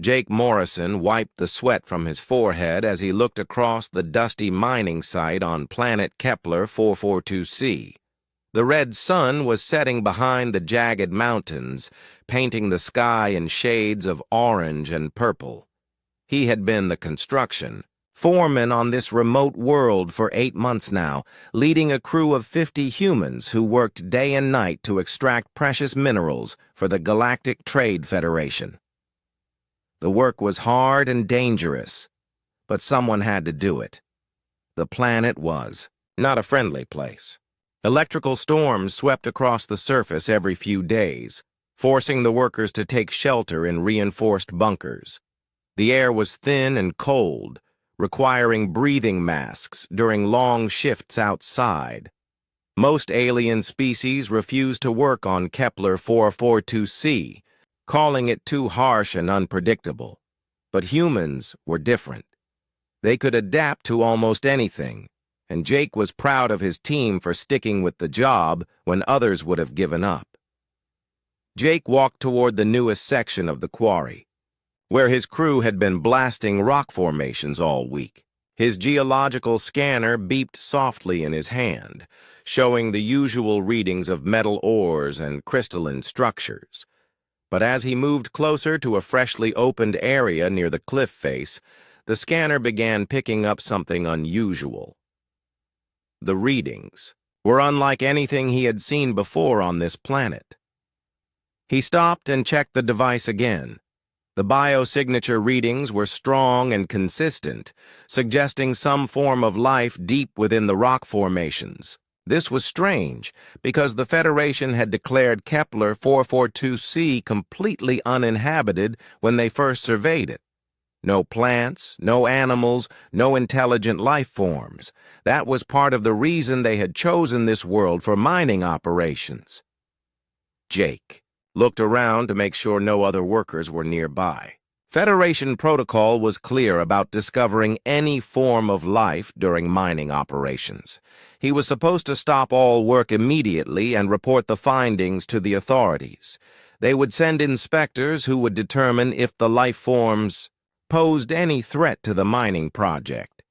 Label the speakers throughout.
Speaker 1: Jake Morrison wiped the sweat from his forehead as he looked across the dusty mining site on planet Kepler 442c. The red sun was setting behind the jagged mountains, painting the sky in shades of orange and purple. He had been the construction foreman on this remote world for 8 months now, leading a crew of 50 humans who worked day and night to extract precious minerals for the Galactic Trade Federation. The work was hard and dangerous, but someone had to do it. The planet was not a friendly place. Electrical storms swept across the surface every few days, forcing the workers to take shelter in reinforced bunkers. The air was thin and cold, requiring breathing masks during long shifts outside. Most alien species refused to work on Kepler 442c, calling it too harsh and unpredictable. But humans were different. They could adapt to almost anything, and Jake was proud of his team for sticking with the job when others would have given up. Jake walked toward the newest section of the quarry, where his crew had been blasting rock formations all week. His geological scanner beeped softly in his hand, showing the usual readings of metal ores and crystalline structures. But as he moved closer to a freshly opened area near the cliff face, the scanner began picking up something unusual. The readings were unlike anything he had seen before on this planet. He stopped and checked the device again. The biosignature readings were strong and consistent, suggesting some form of life deep within the rock formations. This was strange, because the Federation had declared Kepler 442c completely uninhabited when they first surveyed it. No plants, no animals, no intelligent life forms. That was part of the reason they had chosen this world for mining operations. Jake looked around to make sure no other workers were nearby. Federation protocol was clear about discovering any form of life during mining operations. He was supposed to stop all work immediately and report the findings to the authorities. They would send inspectors who would determine if the life forms posed any threat to the mining project.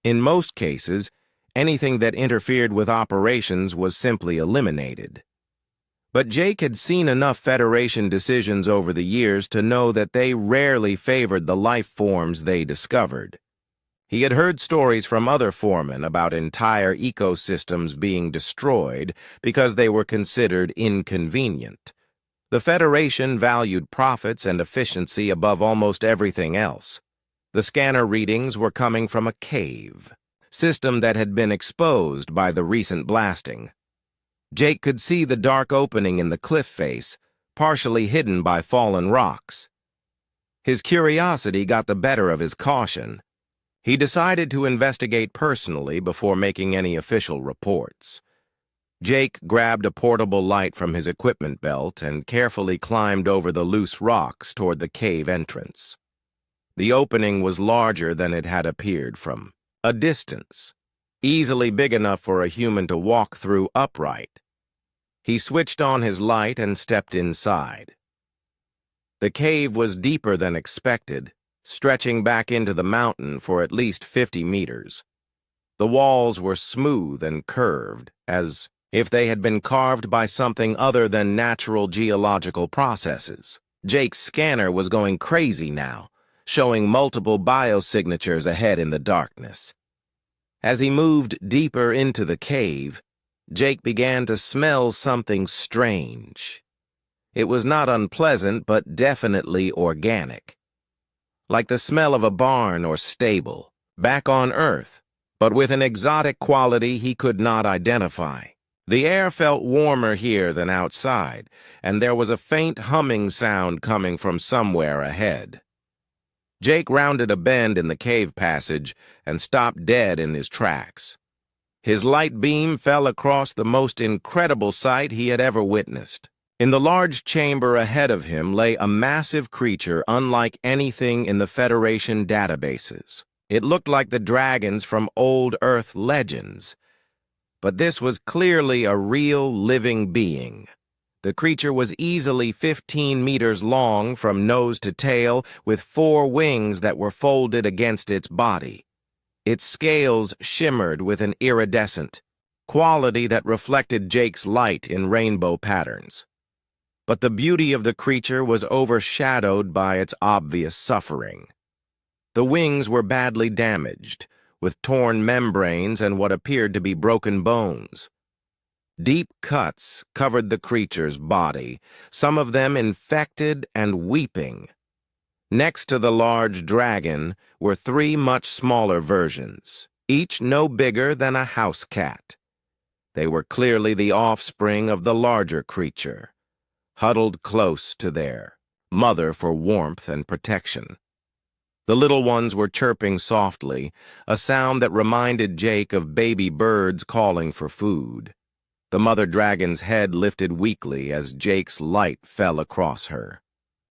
Speaker 1: In most cases, anything that interfered with operations was simply eliminated. But Jake had seen enough Federation decisions over the years to know that they rarely favored the life forms they discovered. He had heard stories from other foremen about entire ecosystems being destroyed because they were considered inconvenient. The Federation valued profits and efficiency above almost everything else. The scanner readings were coming from a cave system that had been exposed by the recent blasting. Jake could see the dark opening in the cliff face, partially hidden by fallen rocks. His curiosity got the better of his caution. He decided to investigate personally before making any official reports. Jake grabbed a portable light from his equipment belt and carefully climbed over the loose rocks toward the cave entrance. The opening was larger than it had appeared from a distance, easily big enough for a human to walk through upright. He switched on his light and stepped inside. The cave was deeper than expected, stretching back into the mountain for at least 50 meters. The walls were smooth and curved, as if they had been carved by something other than natural geological processes. Jake's scanner was going crazy now, showing multiple biosignatures ahead in the darkness. As he moved deeper into the cave, Jake began to smell something strange. It was not unpleasant, but definitely organic. Like the smell of a barn or stable, back on Earth, but with an exotic quality he could not identify. The air felt warmer here than outside, and there was a faint humming sound coming from somewhere ahead. Jake rounded a bend in the cave passage and stopped dead in his tracks. His light beam fell across the most incredible sight he had ever witnessed. In the large chamber ahead of him lay a massive creature unlike anything in the Federation databases. It looked like the dragons from old Earth legends. But this was clearly a real living being. The creature was easily 15 meters long from nose to tail, with 4 wings that were folded against its body. Its scales shimmered with an iridescent quality that reflected Jake's light in rainbow patterns. But the beauty of the creature was overshadowed by its obvious suffering. The wings were badly damaged, with torn membranes and what appeared to be broken bones. Deep cuts covered the creature's body, some of them infected and weeping. Next to the large dragon were 3 much smaller versions, each no bigger than a house cat. They were clearly the offspring of the larger creature, huddled close to their mother for warmth and protection. The little ones were chirping softly, a sound that reminded Jake of baby birds calling for food. The mother dragon's head lifted weakly as Jake's light fell across her.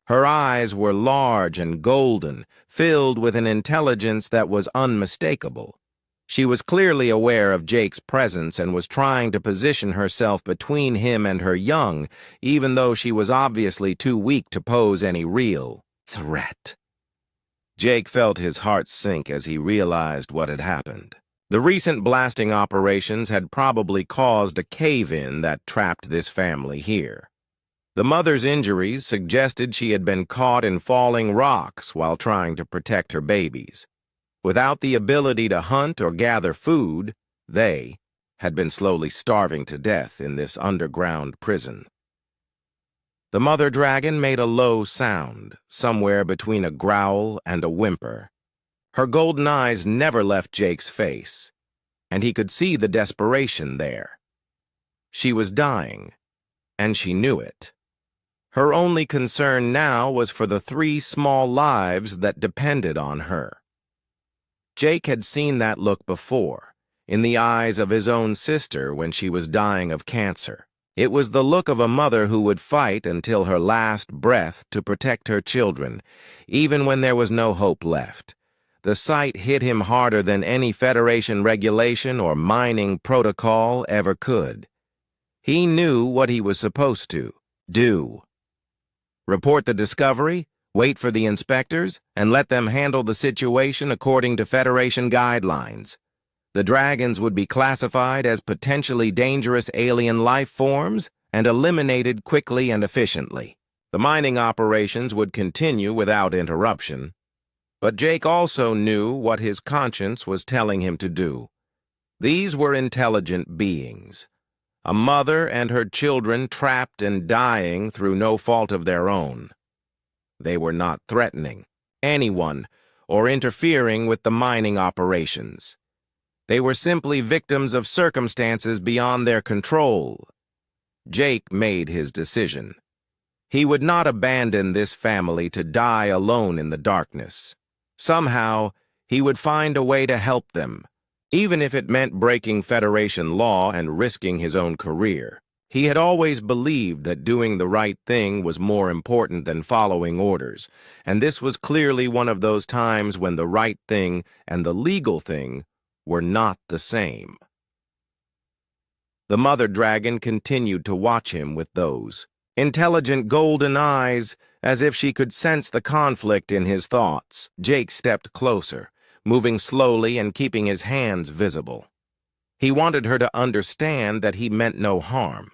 Speaker 1: Her eyes were large and golden, filled with an intelligence that was unmistakable. She was clearly aware of Jake's presence and was trying to position herself between him and her young, even though she was obviously too weak to pose any real threat. Jake felt his heart sink as he realized what had happened. The recent blasting operations had probably caused a cave-in that trapped this family here. The mother's injuries suggested she had been caught in falling rocks while trying to protect her babies. Without the ability to hunt or gather food, they had been slowly starving to death in this underground prison. The mother dragon made a low sound, somewhere between a growl and a whimper. Her golden eyes never left Jake's face, and he could see the desperation there. She was dying, and she knew it. Her only concern now was for the 3 small lives that depended on her. Jake had seen that look before, in the eyes of his own sister when she was dying of cancer. It was the look of a mother who would fight until her last breath to protect her children, even when there was no hope left. The sight hit him harder than any Federation regulation or mining protocol ever could. He knew what he was supposed to do. Report the discovery, wait for the inspectors, and let them handle the situation according to Federation guidelines. The dragons would be classified as potentially dangerous alien life forms and eliminated quickly and efficiently. The mining operations would continue without interruption. But Jake also knew what his conscience was telling him to do. These were intelligent beings. A mother and her children trapped and dying through no fault of their own. They were not threatening anyone or interfering with the mining operations. They were simply victims of circumstances beyond their control. Jake made his decision. He would not abandon this family to die alone in the darkness. Somehow, he would find a way to help them, even if it meant breaking Federation law and risking his own career. He had always believed that doing the right thing was more important than following orders, and this was clearly one of those times when the right thing and the legal thing were not the same. The mother dragon continued to watch him with those intelligent golden eyes, as if she could sense the conflict in his thoughts. Jake stepped closer, moving slowly and keeping his hands visible. He wanted her to understand that he meant no harm.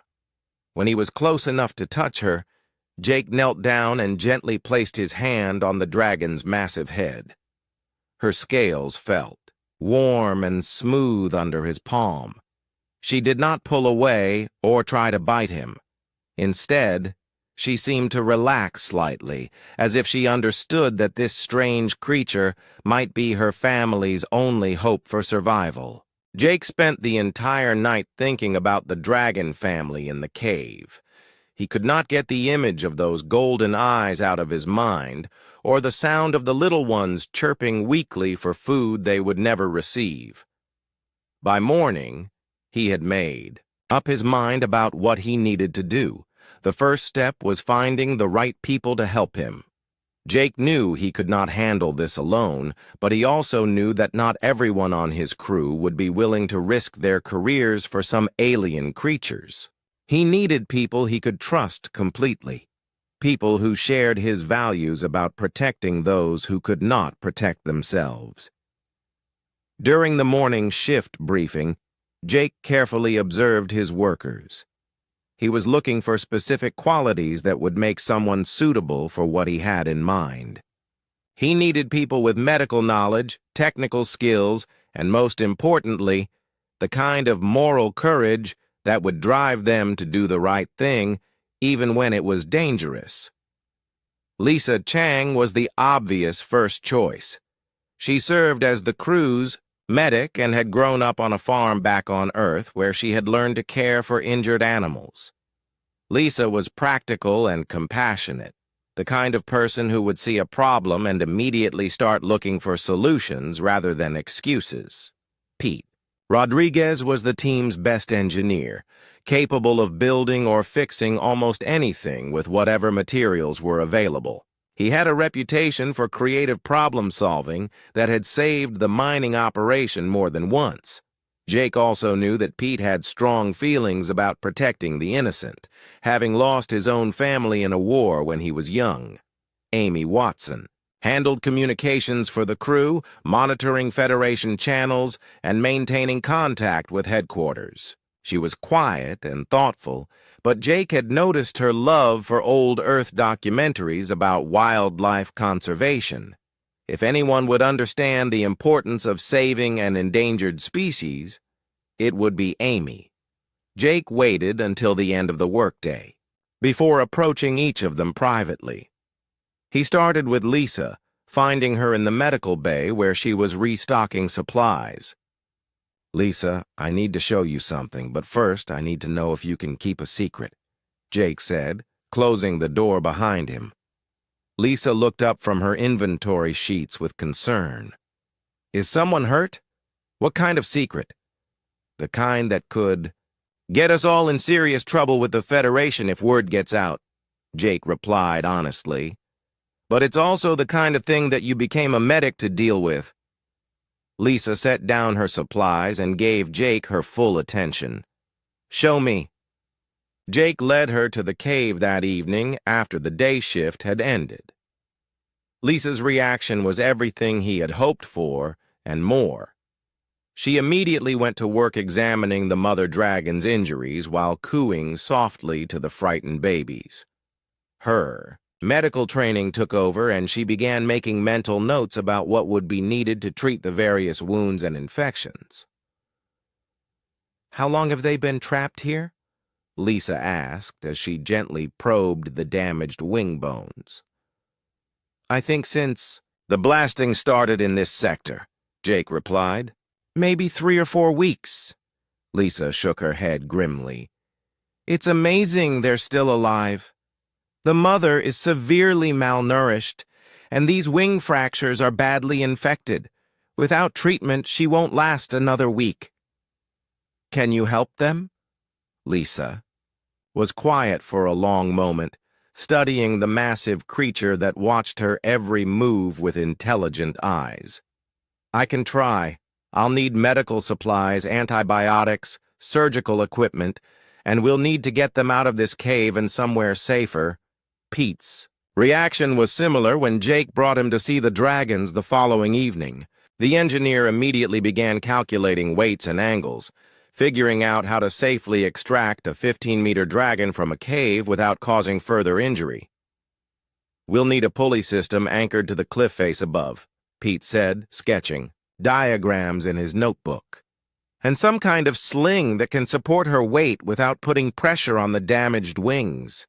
Speaker 1: When he was close enough to touch her, Jake knelt down and gently placed his hand on the dragon's massive head. Her scales felt warm and smooth under his palm. She did not pull away or try to bite him. Instead, she seemed to relax slightly, as if she understood that this strange creature might be her family's only hope for survival. Jake spent the entire night thinking about the dragon family in the cave. He could not get the image of those golden eyes out of his mind, or the sound of the little ones chirping weakly for food they would never receive. By morning, he had made up his mind about what he needed to do. The first step was finding the right people to help him. Jake knew he could not handle this alone, but he also knew that not everyone on his crew would be willing to risk their careers for some alien creatures. He needed people he could trust completely, people who shared his values about protecting those who could not protect themselves. During the morning shift briefing, Jake carefully observed his workers. He was looking for specific qualities that would make someone suitable for what he had in mind. He needed people with medical knowledge, technical skills, and most importantly, the kind of moral courage that would drive them to do the right thing even when it was dangerous. Lisa Chang was the obvious first choice. She served as the crew's medic and had grown up on a farm back on Earth where she had learned to care for injured animals. Lisa was practical and compassionate, the kind of person who would see a problem and immediately start looking for solutions rather than excuses. Pete Rodriguez was the team's best engineer, capable of building or fixing almost anything with whatever materials were available. He had a reputation for creative problem-solving that had saved the mining operation more than once. Jake also knew that Pete had strong feelings about protecting the innocent, having lost his own family in a war when he was young. Amy Watson handled communications for the crew, monitoring Federation channels, and maintaining contact with headquarters. She was quiet and thoughtful, but Jake had noticed her love for old Earth documentaries about wildlife conservation. If anyone would understand the importance of saving an endangered species, it would be Amy. Jake waited until the end of the workday, before approaching each of them privately. He started with Lisa, finding her in the medical bay where she was restocking supplies. "Lisa, I need to show you something, but first I need to know if you can keep a secret," Jake said, closing the door behind him. Lisa looked up from her inventory sheets with concern. "Is someone hurt? What kind of secret?" "The kind that could get us all in serious trouble with the Federation if word gets out," Jake replied honestly. "But it's also the kind of thing that you became a medic to deal with." Lisa set down her supplies and gave Jake her full attention. "Show me." Jake led her to the cave that evening after the day shift had ended. Lisa's reaction was everything he had hoped for and more. She immediately went to work examining the mother dragon's injuries while cooing softly to the frightened babies. Her medical training took over and she began making mental notes about what would be needed to treat the various wounds and infections. "How long have they been trapped here?" Lisa asked as she gently probed the damaged wing bones. "I think since the blasting started in this sector," Jake replied. "Maybe 3 or 4 weeks." Lisa shook her head grimly. "It's amazing they're still alive. The mother is severely malnourished, and these wing fractures are badly infected. Without treatment, she won't last another week." "Can you help them?" Lisa was quiet for a long moment, studying the massive creature that watched her every move with intelligent eyes. "I can try. I'll need medical supplies, antibiotics, surgical equipment, and we'll need to get them out of this cave and somewhere safer." Pete's reaction was similar when Jake brought him to see the dragons the following evening. The engineer immediately began calculating weights and angles, figuring out how to safely extract a 15-meter dragon from a cave without causing further injury. "We'll need a pulley system anchored to the cliff face above," Pete said, sketching diagrams in his notebook. "And some kind of sling that can support her weight without putting pressure on the damaged wings."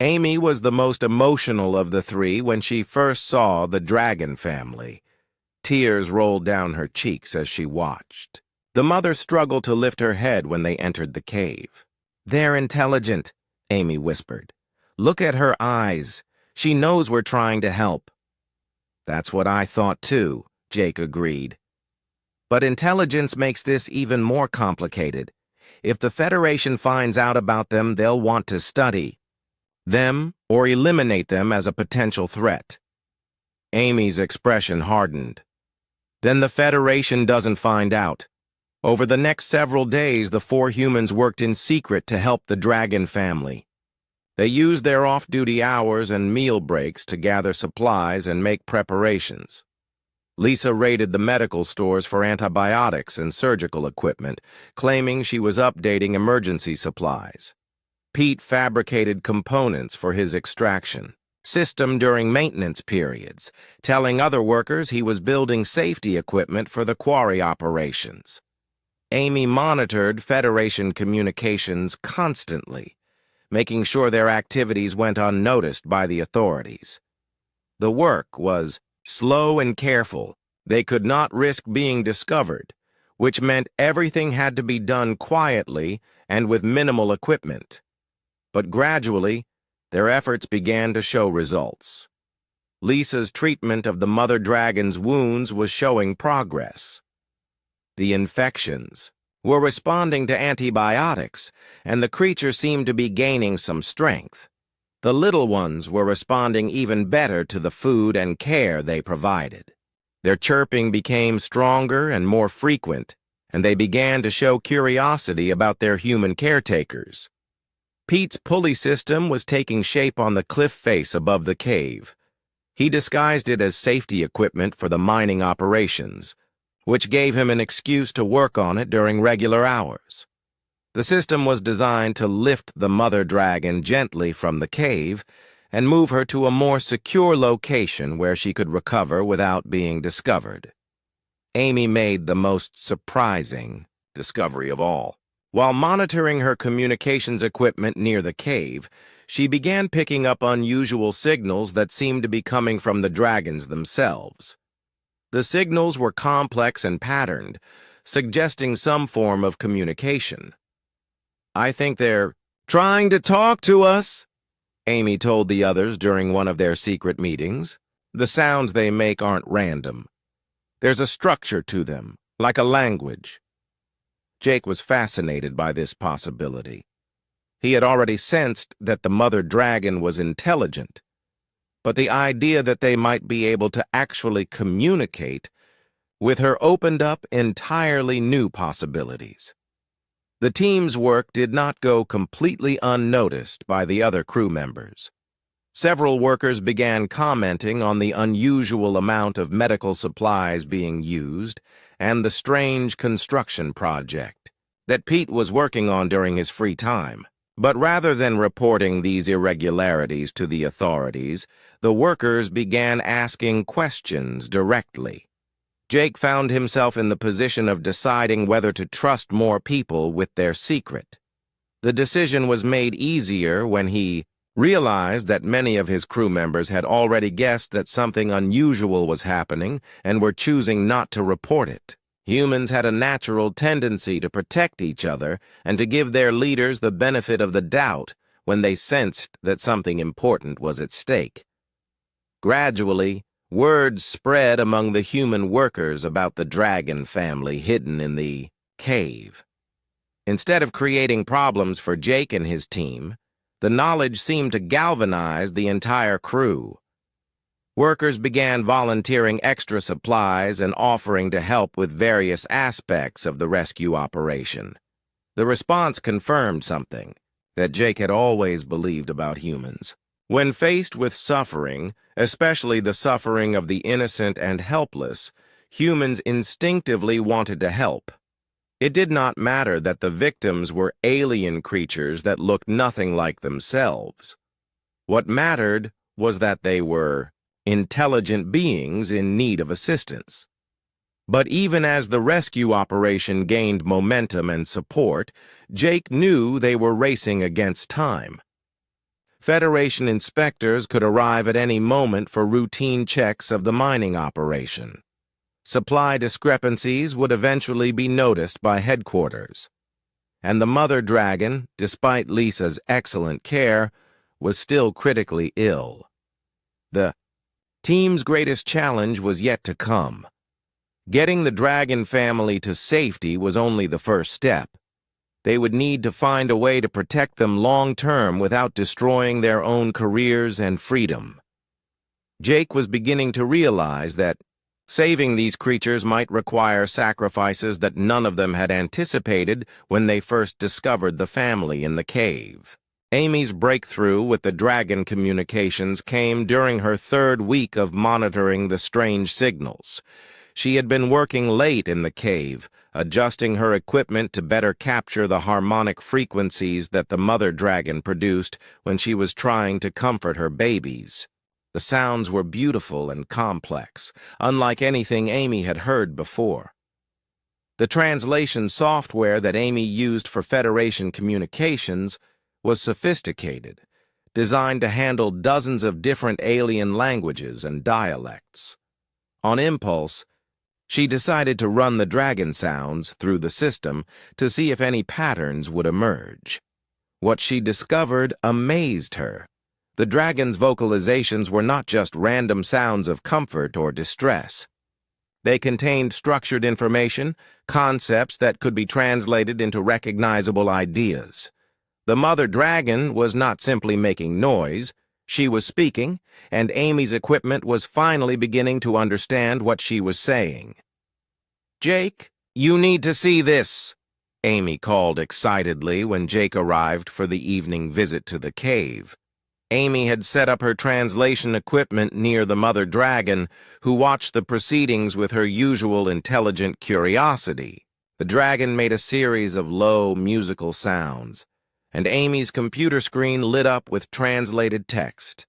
Speaker 1: Amy was the most emotional of the three when she first saw the dragon family. Tears rolled down her cheeks as she watched. The mother struggled to lift her head when they entered the cave. "They're intelligent," Amy whispered. "Look at her eyes. She knows we're trying to help." "That's what I thought too," Jake agreed. "But intelligence makes this even more complicated. If the Federation finds out about them, they'll want to study them or eliminate them as a potential threat." Amy's expression hardened. "Then the Federation doesn't find out." Over the next several days, the four humans worked in secret to help the dragon family. They used their off-duty hours and meal breaks to gather supplies and make preparations. Lisa raided the medical stores for antibiotics and surgical equipment, claiming she was updating emergency supplies. Pete fabricated components for his extraction system during maintenance periods, telling other workers he was building safety equipment for the quarry operations. Amy monitored Federation communications constantly, making sure their activities went unnoticed by the authorities. The work was slow and careful. They could not risk being discovered, which meant everything had to be done quietly and with minimal equipment. But gradually, their efforts began to show results. Lisa's treatment of the mother dragon's wounds was showing progress. The infections were responding to antibiotics, and the creature seemed to be gaining some strength. The little ones were responding even better to the food and care they provided. Their chirping became stronger and more frequent, and they began to show curiosity about their human caretakers. Pete's pulley system was taking shape on the cliff face above the cave. He disguised it as safety equipment for the mining operations, which gave him an excuse to work on it during regular hours. The system was designed to lift the mother dragon gently from the cave and move her to a more secure location where she could recover without being discovered. Amy made the most surprising discovery of all. While monitoring her communications equipment near the cave, she began picking up unusual signals that seemed to be coming from the dragons themselves. The signals were complex and patterned, suggesting some form of communication. "I think they're trying to talk to us," Amy told the others during one of their secret meetings. "The sounds they make aren't random. There's a structure to them, like a language." Jake was fascinated by this possibility. He had already sensed that the mother dragon was intelligent, but the idea that they might be able to actually communicate with her opened up entirely new possibilities. The team's work did not go completely unnoticed by the other crew members. Several workers began commenting on the unusual amount of medical supplies being used and the strange construction project that Pete was working on during his free time. But rather than reporting these irregularities to the authorities, the workers began asking questions directly. Jake found himself in the position of deciding whether to trust more people with their secret. The decision was made easier when he realized that many of his crew members had already guessed that something unusual was happening and were choosing not to report it. Humans had a natural tendency to protect each other and to give their leaders the benefit of the doubt when they sensed that something important was at stake. Gradually, word spread among the human workers about the dragon family hidden in the cave. Instead of creating problems for Jake and his team, the knowledge seemed to galvanize the entire crew. Workers began volunteering extra supplies and offering to help with various aspects of the rescue operation. The response confirmed something that Jake had always believed about humans. When faced with suffering, especially the suffering of the innocent and helpless, humans instinctively wanted to help. It did not matter that the victims were alien creatures that looked nothing like themselves. What mattered was that they were intelligent beings in need of assistance. But even as the rescue operation gained momentum and support, Jake knew they were racing against time. Federation inspectors could arrive at any moment for routine checks of the mining operation. Supply discrepancies would eventually be noticed by headquarters. And the mother dragon, despite Lisa's excellent care, was still critically ill. The team's greatest challenge was yet to come. Getting the dragon family to safety was only the first step. They would need to find a way to protect them long-term without destroying their own careers and freedom. Jake was beginning to realize that Saving these creatures might require sacrifices that none of them had anticipated when they first discovered the family in the cave. Amy's breakthrough with the dragon communications came during her third week of monitoring the strange signals. She had been working late in the cave, adjusting her equipment to better capture the harmonic frequencies that the mother dragon produced when she was trying to comfort her babies. The sounds were beautiful and complex, unlike anything Amy had heard before. The translation software that Amy used for Federation communications was sophisticated, designed to handle dozens of different alien languages and dialects. On impulse, she decided to run the dragon sounds through the system to see if any patterns would emerge. What she discovered amazed her. The dragon's vocalizations were not just random sounds of comfort or distress. They contained structured information, concepts that could be translated into recognizable ideas. The mother dragon was not simply making noise, she was speaking, and Amy's equipment was finally beginning to understand what she was saying. "Jake, you need to see this," Amy called excitedly when Jake arrived for the evening visit to the cave. Amy had set up her translation equipment near the mother dragon, who watched the proceedings with her usual intelligent curiosity. The dragon made a series of low, musical sounds, and Amy's computer screen lit up with translated text.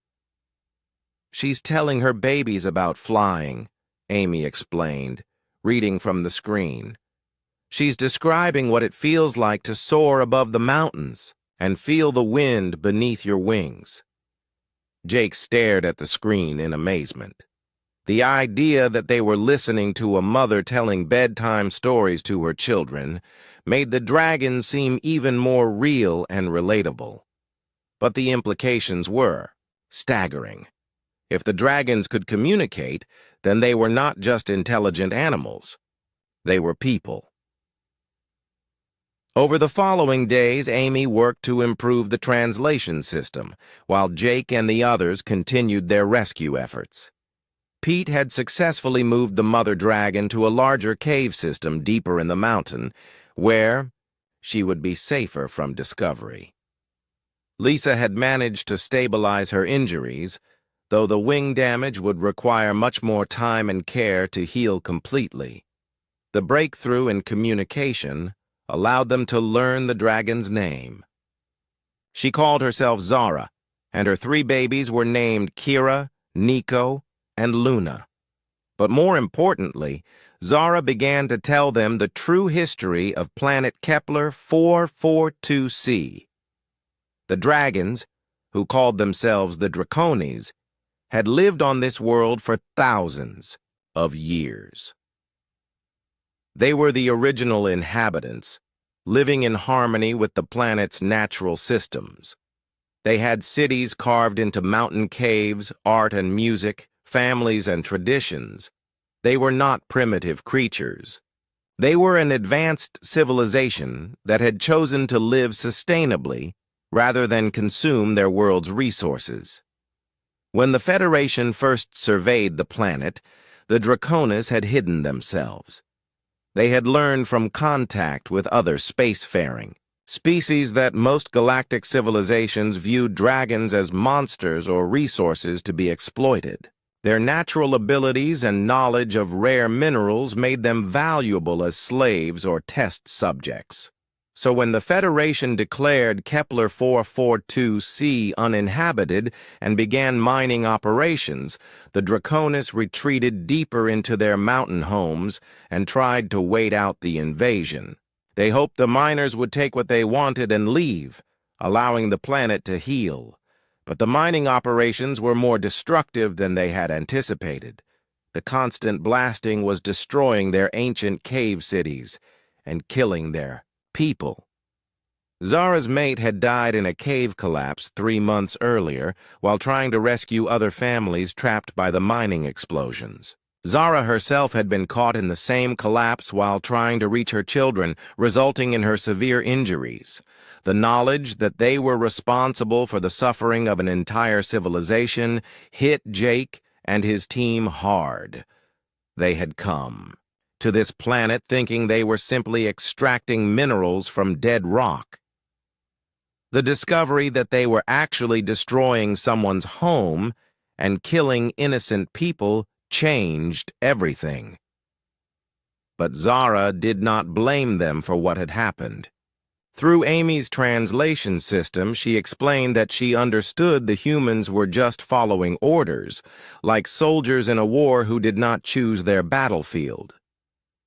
Speaker 1: "She's telling her babies about flying," Amy explained, reading from the screen. "She's describing what it feels like to soar above the mountains and feel the wind beneath your wings." Jake stared at the screen in amazement. The idea that they were listening to a mother telling bedtime stories to her children made the dragon seem even more real and relatable. But the implications were staggering. If the dragons could communicate, then they were not just intelligent animals. They were people. Over the following days, Amy worked to improve the translation system, while Jake and the others continued their rescue efforts. Pete had successfully moved the mother dragon to a larger cave system deeper in the mountain, where she would be safer from discovery. Lisa had managed to stabilize her injuries, though the wing damage would require much more time and care to heal completely. The breakthrough in communication allowed them to learn the dragon's name. She called herself Zara, and her 3 babies were named Kira, Nico, and Luna. But more importantly, Zara began to tell them the true history of planet Kepler 442c. The dragons, who called themselves the Draconis, had lived on this world for thousands of years. They were the original inhabitants, living in harmony with the planet's natural systems. They had cities carved into mountain caves, art and music, families and traditions. They were not primitive creatures. They were an advanced civilization that had chosen to live sustainably rather than consume their world's resources. When the Federation first surveyed the planet, the Draconis had hidden themselves. They had learned from contact with other spacefaring, species that most galactic civilizations viewed dragons as monsters or resources to be exploited. Their natural abilities and knowledge of rare minerals made them valuable as slaves or test subjects. So when the Federation declared Kepler 442c uninhabited and began mining operations, the Draconis retreated deeper into their mountain homes and tried to wait out the invasion. They hoped the miners would take what they wanted and leave, allowing the planet to heal. But the mining operations were more destructive than they had anticipated. The constant blasting was destroying their ancient cave cities and killing their people. Zara's mate had died in a cave collapse 3 months earlier while trying to rescue other families trapped by the mining explosions. Zara herself had been caught in the same collapse while trying to reach her children, resulting in her severe injuries. The knowledge that they were responsible for the suffering of an entire civilization hit Jake and his team hard. they had come. To this planet thinking they were simply extracting minerals from dead rock. The discovery that they were actually destroying someone's home and killing innocent people changed everything. But Zara did not blame them for what had happened. Through Amy's translation system, she explained that she understood the humans were just following orders, like soldiers in a war who did not choose their battlefield.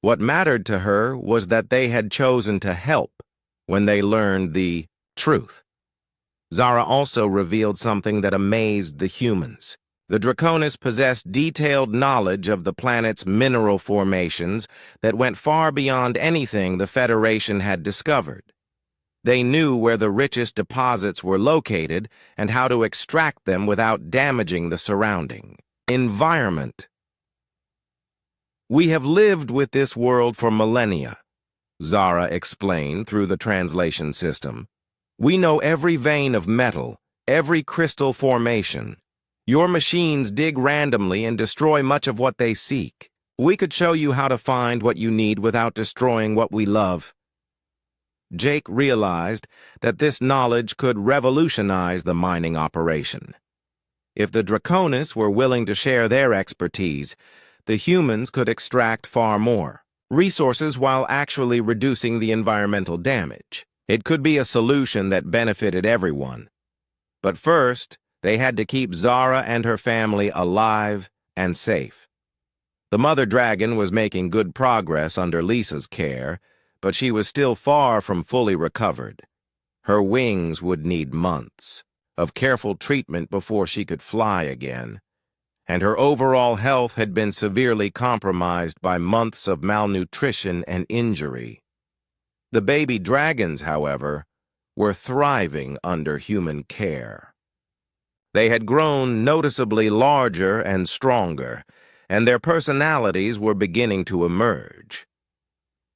Speaker 1: What mattered to her was that they had chosen to help when they learned the truth. Zara also revealed something that amazed the humans. The Draconis possessed detailed knowledge of the planet's mineral formations that went far beyond anything the Federation had discovered. They knew where the richest deposits were located and how to extract them without damaging the surrounding environment. "We have lived with this world for millennia," Zara explained through the translation system. "We know every vein of metal, every crystal formation. Your machines dig randomly and destroy much of what they seek. We could show you how to find what you need without destroying what we love." Jake realized that this knowledge could revolutionize the mining operation. If the Draconis were willing to share their expertise, the humans could extract far more resources while actually reducing the environmental damage. It could be a solution that benefited everyone. But first, they had to keep Zara and her family alive and safe. The mother dragon was making good progress under Lisa's care, but she was still far from fully recovered. Her wings would need months of careful treatment before she could fly again, and her overall health had been severely compromised by months of malnutrition and injury. The baby dragons, however, were thriving under human care. They had grown noticeably larger and stronger, and their personalities were beginning to emerge.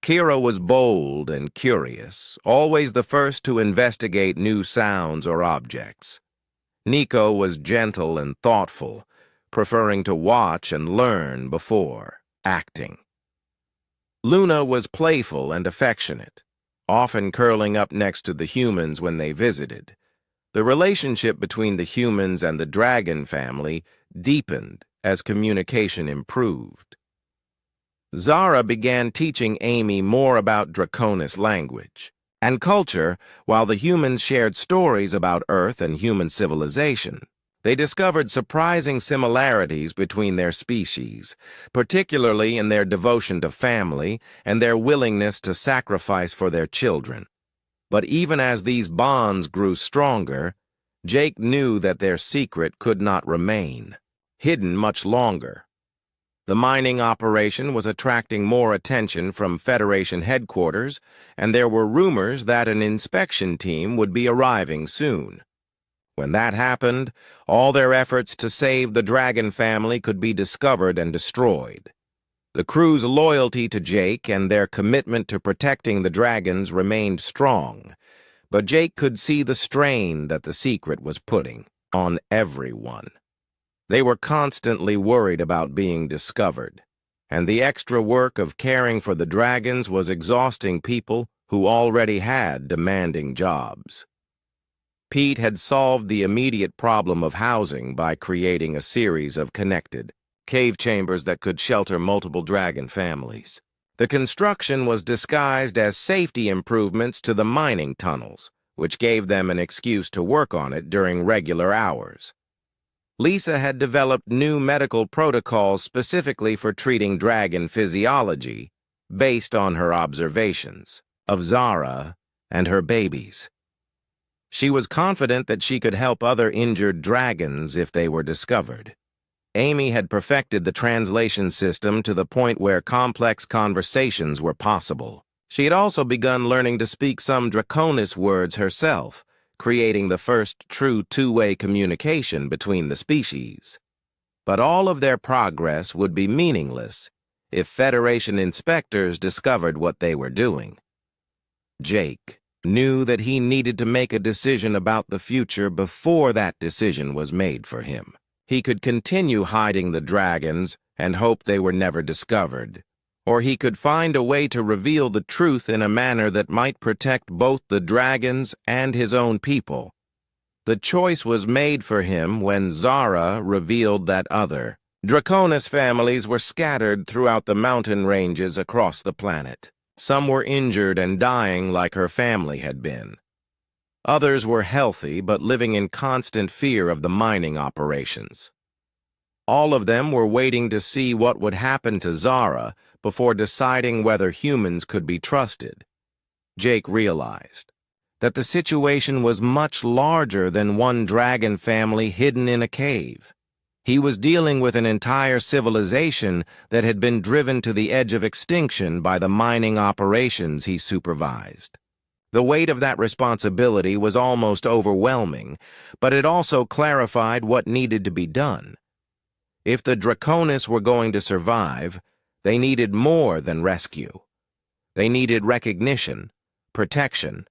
Speaker 1: Kira was bold and curious, always the first to investigate new sounds or objects. Nico was gentle and thoughtful, preferring to watch and learn before acting. Luna was playful and affectionate, often curling up next to the humans when they visited. The relationship between the humans and the dragon family deepened as communication improved. Zara began teaching Amy more about Draconis language and culture while the humans shared stories about Earth and human civilization. They discovered surprising similarities between their species, particularly in their devotion to family and their willingness to sacrifice for their children. But even as these bonds grew stronger, Jake knew that their secret could not remain hidden much longer. The mining operation was attracting more attention from Federation headquarters, and there were rumors that an inspection team would be arriving soon. When that happened, all their efforts to save the dragon family could be discovered and destroyed. The crew's loyalty to Jake and their commitment to protecting the dragons remained strong, but Jake could see the strain that the secret was putting on everyone. They were constantly worried about being discovered, and the extra work of caring for the dragons was exhausting people who already had demanding jobs. Pete had solved the immediate problem of housing by creating a series of connected cave chambers that could shelter multiple dragon families. The construction was disguised as safety improvements to the mining tunnels, which gave them an excuse to work on it during regular hours. Lisa had developed new medical protocols specifically for treating dragon physiology, based on her observations of Zara and her babies. She was confident that she could help other injured dragons if they were discovered. Amy had perfected the translation system to the point where complex conversations were possible. She had also begun learning to speak some Draconis words herself, creating the first true two-way communication between the species. But all of their progress would be meaningless if Federation inspectors discovered what they were doing. Jake knew that he needed to make a decision about the future before that decision was made for him. He could continue hiding the dragons and hoped they were never discovered. Or he could find a way to reveal the truth in a manner that might protect both the dragons and his own people. The choice was made for him when Zara revealed that other. Draconis families were scattered throughout the mountain ranges across the planet. Some were injured and dying like her family had been. Others were healthy but living in constant fear of the mining operations. All of them were waiting to see what would happen to Zara before deciding whether humans could be trusted. Jake realized that the situation was much larger than one dragon family hidden in a cave. He was dealing with an entire civilization that had been driven to the edge of extinction by the mining operations he supervised. The weight of that responsibility was almost overwhelming, but it also clarified what needed to be done. If the Draconis were going to survive, they needed more than rescue. They needed recognition, protection,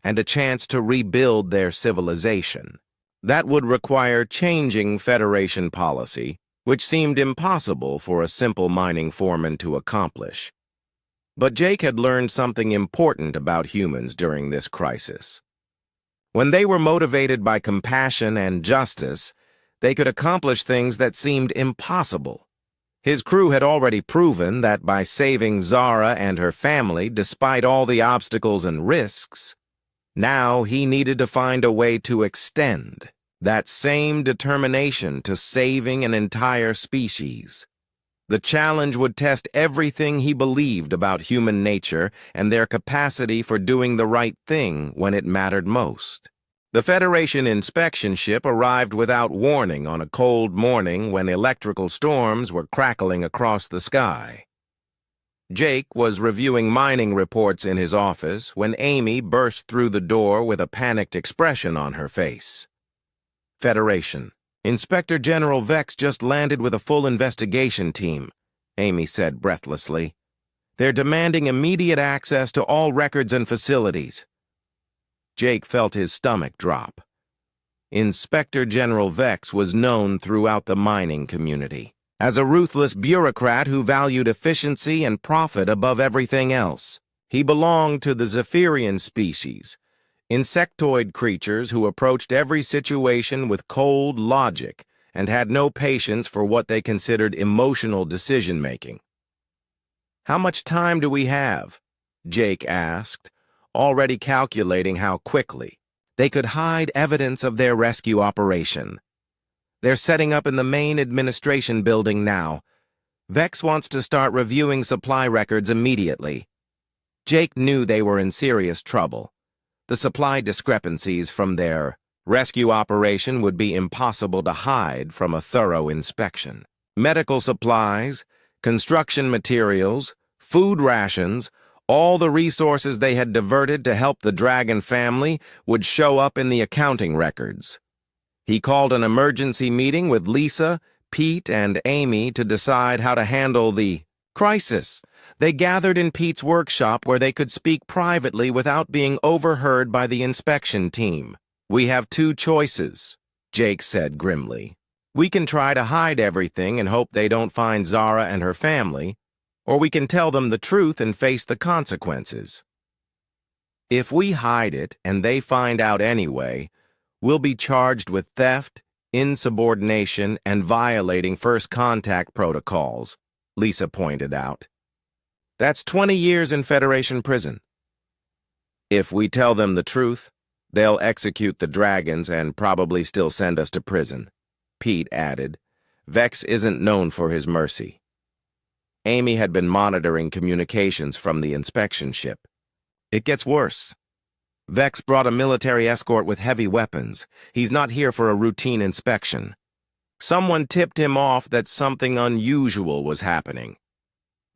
Speaker 1: and a chance to rebuild their civilization. That would require changing Federation policy, which seemed impossible for a simple mining foreman to accomplish. But Jake had learned something important about humans during this crisis. When they were motivated by compassion and justice, they could accomplish things that seemed impossible. His crew had already proven that by saving Zara and her family despite all the obstacles and risks, now he needed to find a way to extend that same determination to saving an entire species. The challenge would test everything he believed about human nature and their capacity for doing the right thing when it mattered most. The Federation inspection ship arrived without warning on a cold morning when electrical storms were crackling across the sky. Jake was reviewing mining reports in his office when Amy burst through the door with a panicked expression on her face. Federation. Inspector General Vex just landed with a full investigation team, Amy said breathlessly. They're demanding immediate access to all records and facilities. Jake felt his stomach drop. Inspector General Vex was known throughout the mining community as a ruthless bureaucrat who valued efficiency and profit above everything else. He belonged to the Zephyrian species, insectoid creatures who approached every situation with cold logic and had no patience for what they considered emotional decision-making. "How much time do we have?" Jake asked, already calculating how quickly they could hide evidence of their rescue operation. "They're setting up in the main administration building now. Vex wants to start reviewing supply records immediately." Jake knew they were in serious trouble. The supply discrepancies from their rescue operation would be impossible to hide from a thorough inspection. Medical supplies, construction materials, food rations, all the resources they had diverted to help the dragon family would show up in the accounting records. He called an emergency meeting with Lisa, Pete, and Amy to decide how to handle the crisis. They gathered in Pete's workshop where they could speak privately without being overheard by the inspection team. "We have two choices," Jake said grimly. "We can try to hide everything and hope they don't find Zara and her family, or we can tell them the truth and face the consequences. If we hide it and they find out anyway, we'll be charged with theft, insubordination, and violating first contact protocols," Lisa pointed out. "That's 20 years in Federation prison. If we tell them the truth, they'll execute the dragons and probably still send us to prison," Pete added. "Vex isn't known for his mercy." Amy had been monitoring communications from the inspection ship. "It gets worse. Vex brought a military escort with heavy weapons. He's not here for a routine inspection. Someone tipped him off that something unusual was happening."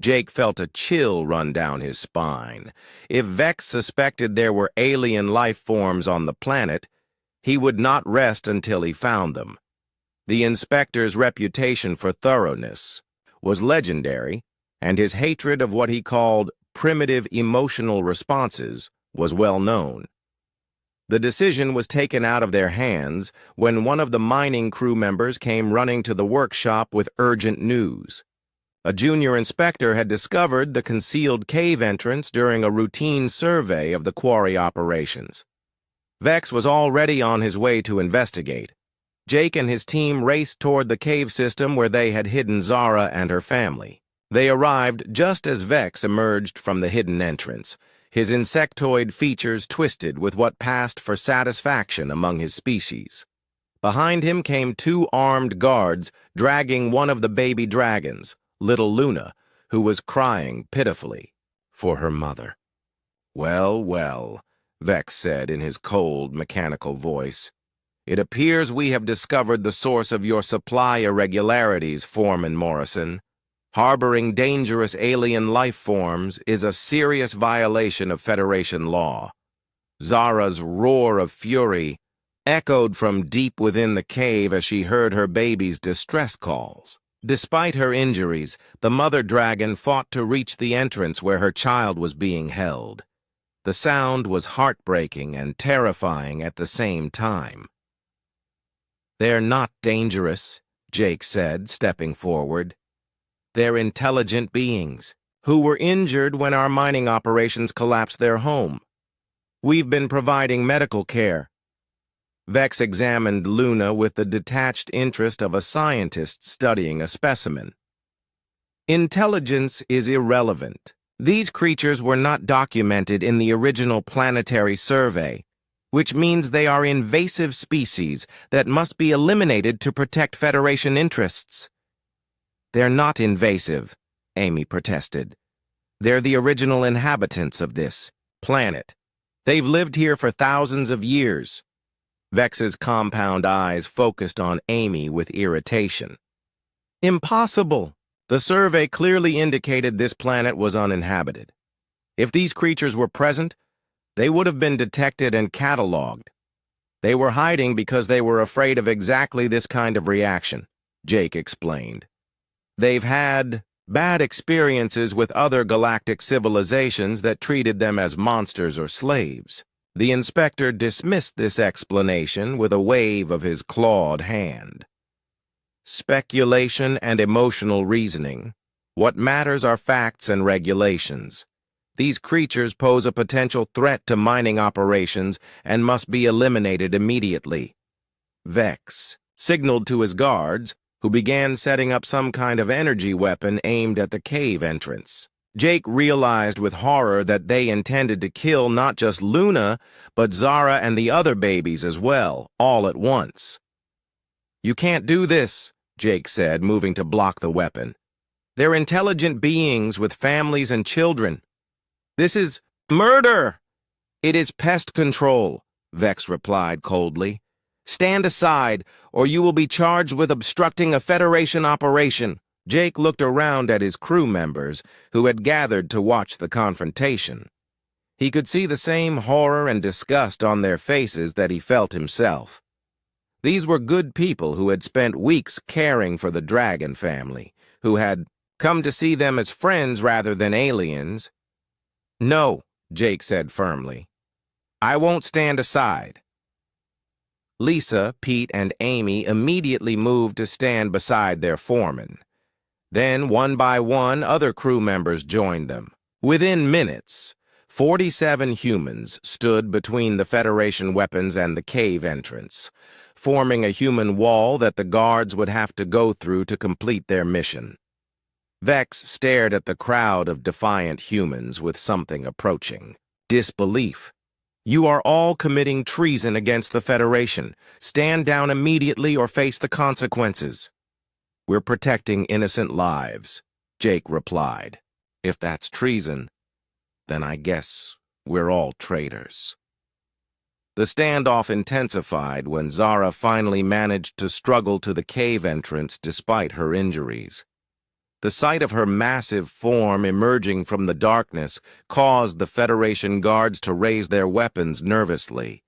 Speaker 1: Jake felt a chill run down his spine. If Vex suspected there were alien life forms on the planet, he would not rest until he found them. The inspector's reputation for thoroughness was legendary, and his hatred of what he called primitive emotional responses was well known. The decision was taken out of their hands when one of the mining crew members came running to the workshop with urgent news. A junior inspector had discovered the concealed cave entrance during a routine survey of the quarry operations. Vex was already on his way to investigate. Jake and his team raced toward the cave system where they had hidden Zara and her family. They arrived just as Vex emerged from the hidden entrance, his insectoid features twisted with what passed for satisfaction among his species. Behind him came two armed guards dragging one of the baby dragons, little Luna, who was crying pitifully for her mother. "Well, well," Vex said in his cold, mechanical voice. "It appears we have discovered the source of your supply irregularities, Foreman Morrison. Harboring dangerous alien life forms is a serious violation of Federation law." Zara's roar of fury echoed from deep within the cave as she heard her baby's distress calls. Despite her injuries, the mother dragon fought to reach the entrance where her child was being held. The sound was heartbreaking and terrifying at the same time. "They're not dangerous," Jake said, stepping forward. "They're intelligent beings who were injured when our mining operations collapsed their home. We've been providing medical care." Vex examined Luna with the detached interest of a scientist studying a specimen. "Intelligence is irrelevant. These creatures were not documented in the original planetary survey, which means they are invasive species that must be eliminated to protect Federation interests." "They're not invasive," Amy protested. "They're the original inhabitants of this planet. They've lived here for thousands of years." Vex's compound eyes focused on Amy with irritation. "Impossible! The survey clearly indicated this planet was uninhabited. If these creatures were present, they would have been detected and cataloged. They were hiding because they were afraid of exactly this kind of reaction," Jake explained. "They've had bad experiences with other galactic civilizations that treated them as monsters or slaves." The inspector dismissed this explanation with a wave of his clawed hand. "Speculation and emotional reasoning. What matters are facts and regulations. These creatures pose a potential threat to mining operations and must be eliminated immediately." Vex signaled to his guards, who began setting up some kind of energy weapon aimed at the cave entrance. Jake realized with horror that they intended to kill not just Luna, but Zara and the other babies as well, all at once. "You can't do this," Jake said, moving to block the weapon. "They're intelligent beings with families and children. This is murder." "It is pest control," Vex replied coldly. "Stand aside, or you will be charged with obstructing a Federation operation." Jake looked around at his crew members, who had gathered to watch the confrontation. He could see the same horror and disgust on their faces that he felt himself. These were good people who had spent weeks caring for the dragon family, who had come to see them as friends rather than aliens. "No," Jake said firmly. "I won't stand aside." Lisa, Pete, and Amy immediately moved to stand beside their foreman. Then, one by one, other crew members joined them. Within minutes, 47 humans stood between the Federation weapons and the cave entrance, forming a human wall that the guards would have to go through to complete their mission. Vex stared at the crowd of defiant humans with something approaching disbelief. "You are all committing treason against the Federation. Stand down immediately or face the consequences." "We're protecting innocent lives," Jake replied. "If that's treason, then I guess we're all traitors." The standoff intensified when Zara finally managed to struggle to the cave entrance despite her injuries. The sight of her massive form emerging from the darkness caused the Federation guards to raise their weapons nervously.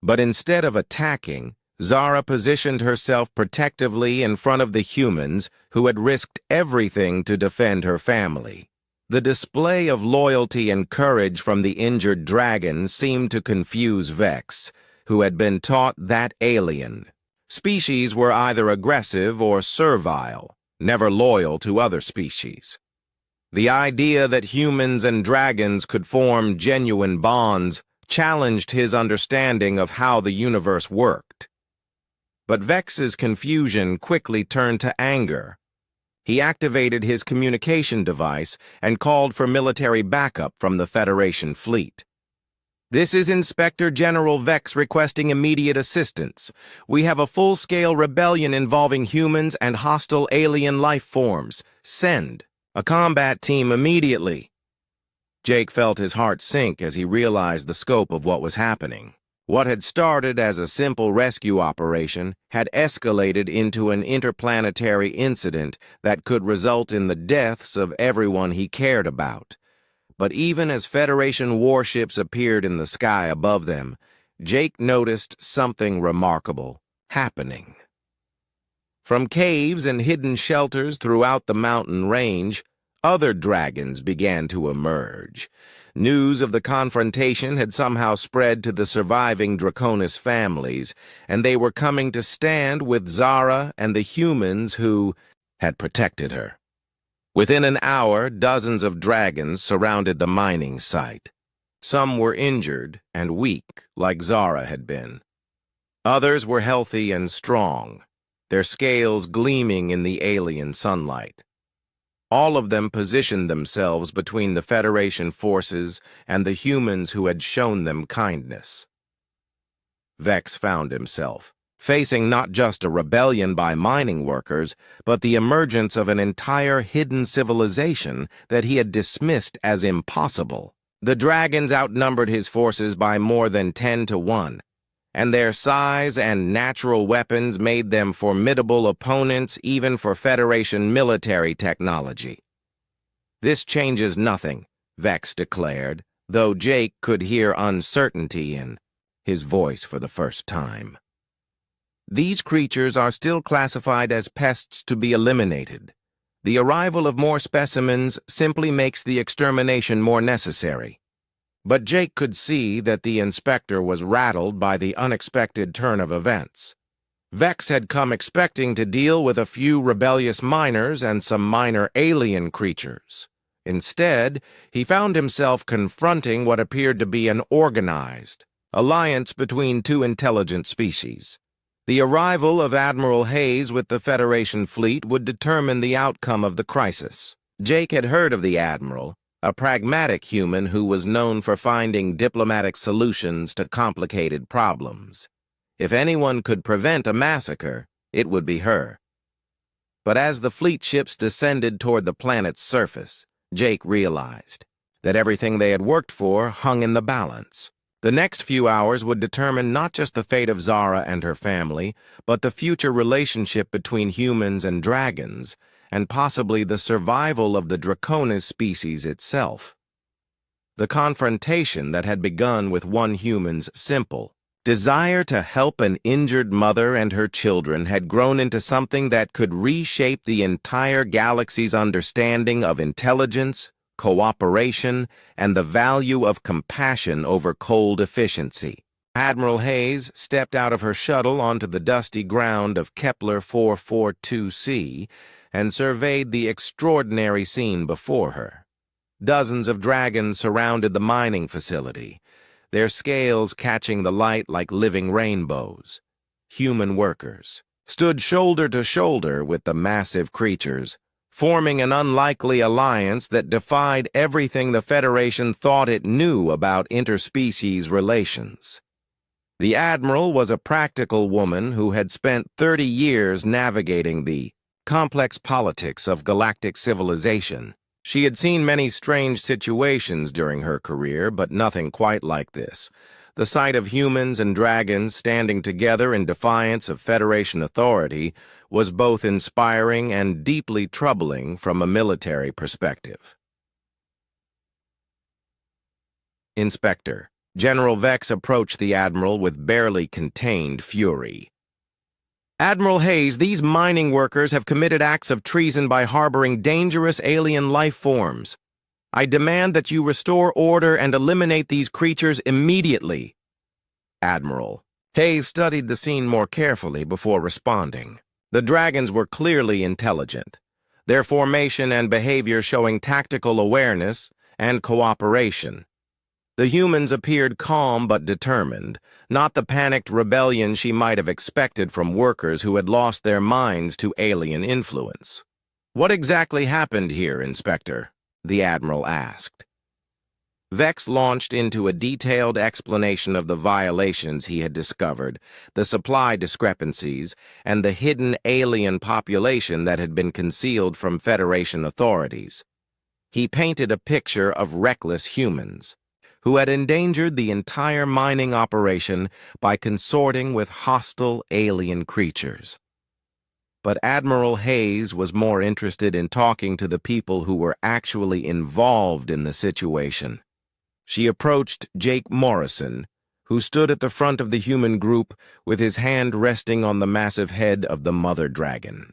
Speaker 1: But instead of attacking, Zara positioned herself protectively in front of the humans who had risked everything to defend her family. The display of loyalty and courage from the injured dragons seemed to confuse Vex, who had been taught that alien species were either aggressive or servile, never loyal to other species. The idea that humans and dragons could form genuine bonds challenged his understanding of how the universe worked. But Vex's confusion quickly turned to anger. He activated his communication device and called for military backup from the Federation fleet. "This is Inspector General Vex requesting immediate assistance. We have a full-scale rebellion involving humans and hostile alien life forms. Send a combat team immediately." Jake felt his heart sink as he realized the scope of what was happening. What had started as a simple rescue operation had escalated into an interplanetary incident that could result in the deaths of everyone he cared about. But even as Federation warships appeared in the sky above them, Jake noticed something remarkable happening. From caves and hidden shelters throughout the mountain range, other dragons began to emerge. News of the confrontation had somehow spread to the surviving Draconis families, and they were coming to stand with Zara and the humans who had protected her. Within an hour, dozens of dragons surrounded the mining site. Some were injured and weak, like Zara had been. Others were healthy and strong, their scales gleaming in the alien sunlight. All of them positioned themselves between the Federation forces and the humans who had shown them kindness. Vex found himself facing not just a rebellion by mining workers, but the emergence of an entire hidden civilization that he had dismissed as impossible. The dragons outnumbered his forces by more than 10 to 1, and their size and natural weapons made them formidable opponents even for Federation military technology. "This changes nothing," Vex declared, though Jake could hear uncertainty in his voice for the first time. "These creatures are still classified as pests to be eliminated. The arrival of more specimens simply makes the extermination more necessary." But Jake could see that the inspector was rattled by the unexpected turn of events. Vex had come expecting to deal with a few rebellious miners and some minor alien creatures. Instead, he found himself confronting what appeared to be an organized alliance between two intelligent species. The arrival of Admiral Hayes with the Federation fleet would determine the outcome of the crisis. Jake had heard of the Admiral, a pragmatic human who was known for finding diplomatic solutions to complicated problems. If anyone could prevent a massacre, it would be her. But as the fleet ships descended toward the planet's surface, Jake realized that everything they had worked for hung in the balance. The next few hours would determine not just the fate of Zara and her family, but the future relationship between humans and dragons, and possibly the survival of the Draconis species itself. The confrontation that had begun with one human's simple desire to help an injured mother and her children had grown into something that could reshape the entire galaxy's understanding of intelligence, cooperation, and the value of compassion over cold efficiency. Admiral Hayes stepped out of her shuttle onto the dusty ground of Kepler 442c and surveyed the extraordinary scene before her. Dozens of dragons surrounded the mining facility, their scales catching the light like living rainbows. Human workers stood shoulder to shoulder with the massive creatures, forming an unlikely alliance that defied everything the Federation thought it knew about interspecies relations. The Admiral was a practical woman who had spent 30 years navigating the complex politics of galactic civilization. She had seen many strange situations during her career, but nothing quite like this. The sight of humans and dragons standing together in defiance of Federation authority was both inspiring and deeply troubling from a military perspective. Inspector. General Vex approached the Admiral with barely contained fury. "Admiral Hayes, these mining workers have committed acts of treason by harboring dangerous alien life forms. I demand that you restore order and eliminate these creatures immediately. Admiral Hayes studied the scene more carefully before responding. The dragons were clearly intelligent, their formation and behavior showing tactical awareness and cooperation. The humans appeared calm but determined, not the panicked rebellion she might have expected from workers who had lost their minds to alien influence. "What exactly happened here, Inspector?" the Admiral asked. Vex launched into a detailed explanation of the violations he had discovered, the supply discrepancies, and the hidden alien population that had been concealed from Federation authorities. He painted a picture of reckless humans who had endangered the entire mining operation by consorting with hostile alien creatures. But Admiral Hayes was more interested in talking to the people who were actually involved in the situation. She approached Jake Morrison, who stood at the front of the human group with his hand resting on the massive head of the mother dragon.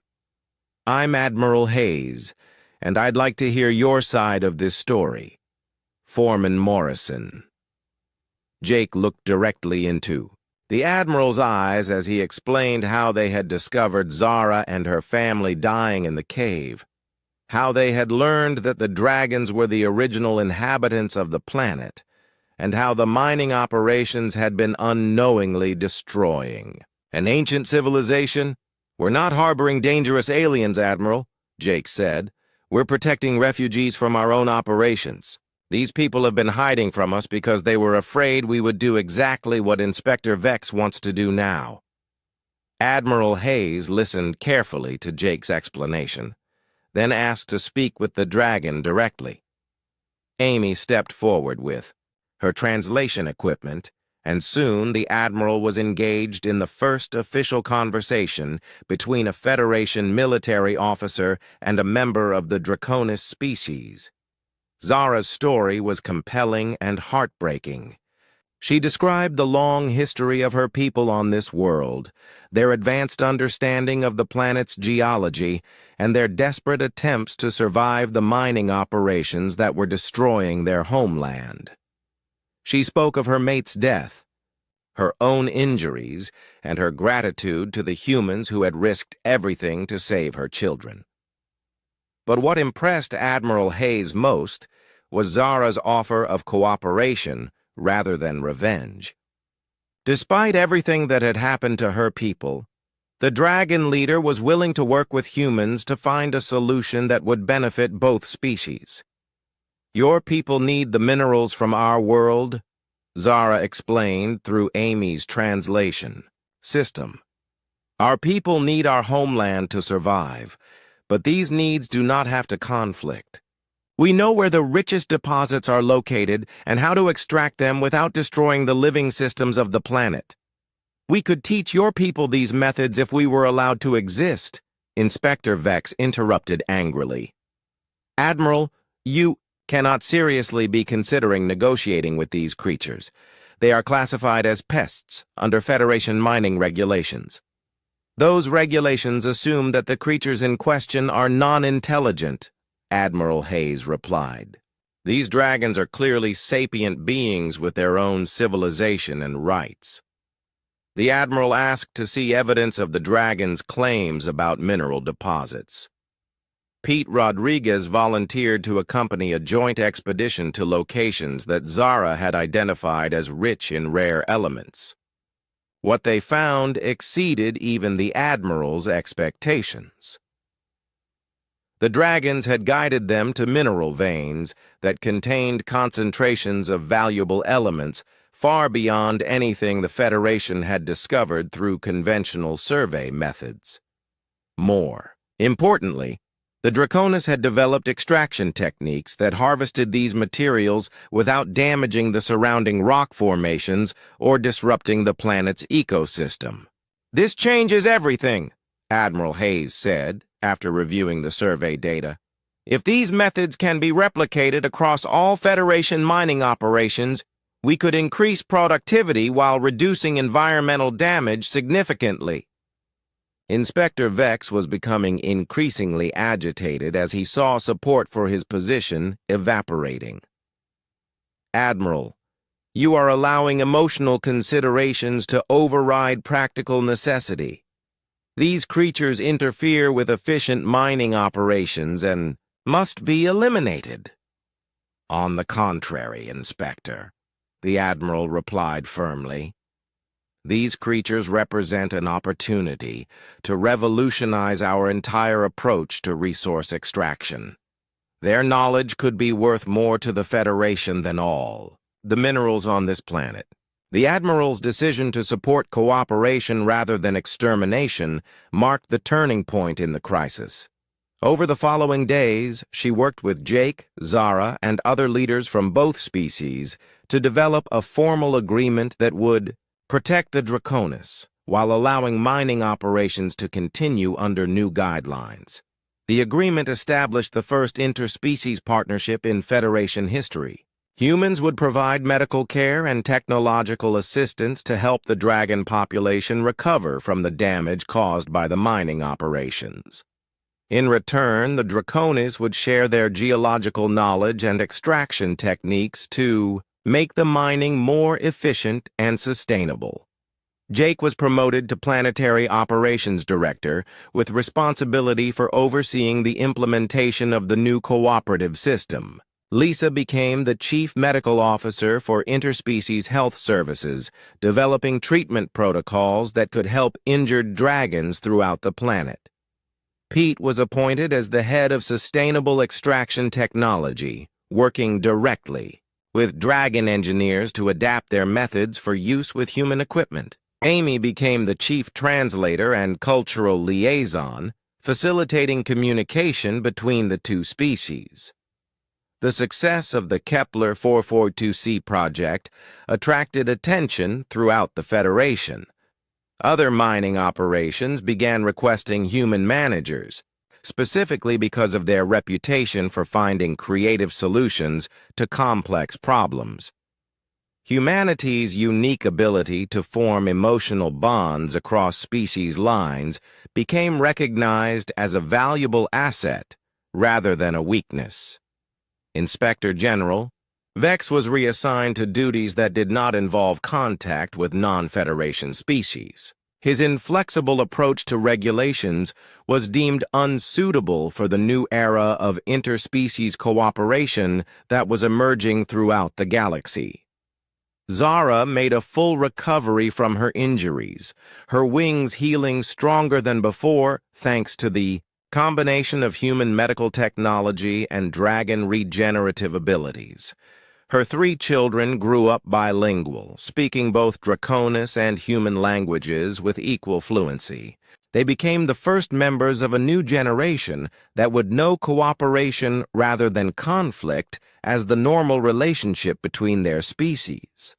Speaker 1: "I'm Admiral Hayes, and I'd like to hear your side of this story." Foreman Morrison. Jake looked directly into the Admiral's eyes as he explained how they had discovered Zara and her family dying in the cave, how they had learned that the dragons were the original inhabitants of the planet, and how the mining operations had been unknowingly destroying an ancient civilization. "We're not harboring dangerous aliens, Admiral," Jake said. "We're protecting refugees from our own operations. These people have been hiding from us because they were afraid we would do exactly what Inspector Vex wants to do now." Admiral Hayes listened carefully to Jake's explanation, then asked to speak with the dragon directly. Amy stepped forward with her translation equipment, and soon the Admiral was engaged in the first official conversation between a Federation military officer and a member of the Draconis species. Zara's story was compelling and heartbreaking. She described the long history of her people on this world, their advanced understanding of the planet's geology, and their desperate attempts to survive the mining operations that were destroying their homeland. She spoke of her mate's death, her own injuries, and her gratitude to the humans who had risked everything to save her children. But what impressed Admiral Hayes most was Zara's offer of cooperation rather than revenge. Despite everything that had happened to her people, the dragon leader was willing to work with humans to find a solution that would benefit both species. "Your people need the minerals from our world," Zara explained through Amy's translation system. "Our people need our homeland to survive, but these needs do not have to conflict. We know where the richest deposits are located and how to extract them without destroying the living systems of the planet. We could teach your people these methods if we were allowed to exist," Inspector Vex interrupted angrily. "Admiral, you cannot seriously be considering negotiating with these creatures. They are classified as pests under Federation mining regulations. Those regulations assume that the creatures in question are non-intelligent," Admiral Hayes replied. "These dragons are clearly sapient beings with their own civilization and rights." The Admiral asked to see evidence of the dragons' claims about mineral deposits. Pete Rodriguez volunteered to accompany a joint expedition to locations that Zara had identified as rich in rare elements. What they found exceeded even the Admiral's expectations. The dragons had guided them to mineral veins that contained concentrations of valuable elements far beyond anything the Federation had discovered through conventional survey methods. More importantly, the Draconis had developed extraction techniques that harvested these materials without damaging the surrounding rock formations or disrupting the planet's ecosystem. "This changes everything," Admiral Hayes said after reviewing the survey data. "If these methods can be replicated across all Federation mining operations, we could increase productivity while reducing environmental damage significantly." Inspector Vex was becoming increasingly agitated as he saw support for his position evaporating. "Admiral, you are allowing emotional considerations to override practical necessity. These creatures interfere with efficient mining operations and must be eliminated." "On the contrary, Inspector," the Admiral replied firmly. "These creatures represent an opportunity to revolutionize our entire approach to resource extraction. Their knowledge could be worth more to the Federation than all the minerals on this planet." The Admiral's decision to support cooperation rather than extermination marked the turning point in the crisis. Over the following days, she worked with Jake, Zara, and other leaders from both species to develop a formal agreement that would protect the Draconis while allowing mining operations to continue under new guidelines. The agreement established the first interspecies partnership in Federation history. Humans would provide medical care and technological assistance to help the dragon population recover from the damage caused by the mining operations. In return, the Draconis would share their geological knowledge and extraction techniques to make the mining more efficient and sustainable. Jake was promoted to Planetary Operations Director with responsibility for overseeing the implementation of the new cooperative system. Lisa became the Chief Medical Officer for Interspecies Health Services, developing treatment protocols that could help injured dragons throughout the planet. Pete was appointed as the head of Sustainable Extraction Technology, working directly with dragon engineers to adapt their methods for use with human equipment. Amy became the chief translator and cultural liaison, facilitating communication between the two species. The success of the Kepler 442c project attracted attention throughout the Federation. Other mining operations began requesting human managers, specifically because of their reputation for finding creative solutions to complex problems. Humanity's unique ability to form emotional bonds across species lines became recognized as a valuable asset rather than a weakness. Inspector General, Vex was reassigned to duties that did not involve contact with non-Federation species. His inflexible approach to regulations was deemed unsuitable for the new era of interspecies cooperation that was emerging throughout the galaxy. Zara made a full recovery from her injuries, her wings healing stronger than before thanks to the combination of human medical technology and dragon regenerative abilities. Her 3 children grew up bilingual, speaking both Draconis and human languages with equal fluency. They became the first members of a new generation that would know cooperation rather than conflict as the normal relationship between their species.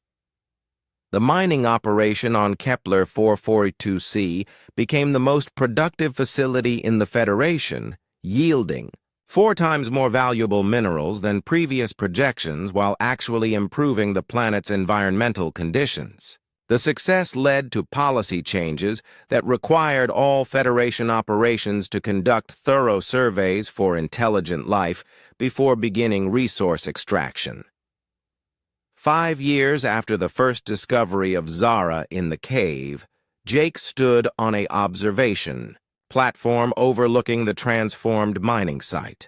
Speaker 1: The mining operation on Kepler 442c became the most productive facility in the Federation, yielding 4 times more valuable minerals than previous projections while actually improving the planet's environmental conditions. The success led to policy changes that required all Federation operations to conduct thorough surveys for intelligent life before beginning resource extraction. 5 years after the first discovery of Zara in the cave, Jake stood on an observation platform overlooking the transformed mining site.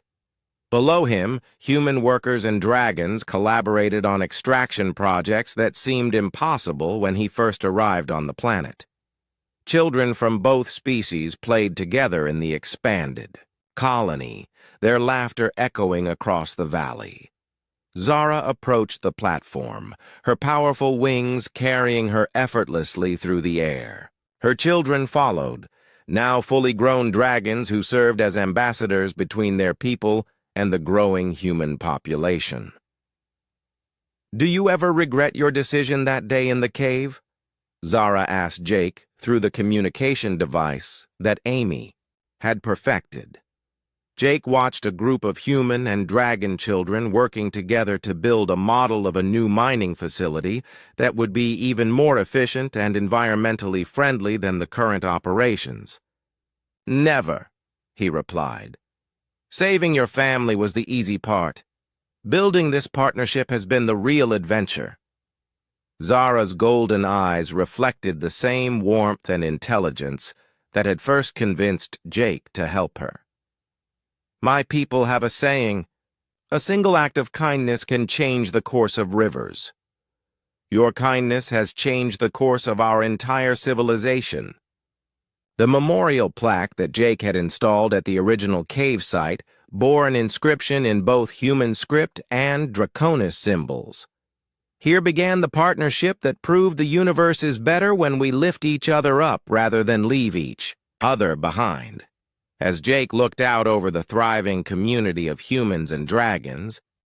Speaker 1: Below him, human workers and dragons collaborated on extraction projects that seemed impossible when he first arrived on the planet. Children from both species played together in the expanded colony, their laughter echoing across the valley. Zara approached the platform, her powerful wings carrying her effortlessly through the air. Her children followed, now fully grown dragons who served as ambassadors between their people and the growing human population. "Do you ever regret your decision that day in the cave?" Zara asked Jake through the communication device that Amy had perfected. Jake watched a group of human and dragon children working together to build a model of a new mining facility that would be even more efficient and environmentally friendly than the current operations. Never, he replied. Saving your family was the easy part. Building this partnership has been the real adventure. Zara's golden eyes reflected the same warmth and intelligence that had first convinced Jake to help her. My people have a saying, a single act of kindness can change the course of rivers. Your kindness has changed the course of our entire civilization. The memorial plaque that Jake had installed at the original cave site bore an inscription in both human script and Draconis symbols. Here began the partnership that proved the universe is better when we lift each other up rather than leave each other behind. As Jake looked out over the thriving community of humans and dragons,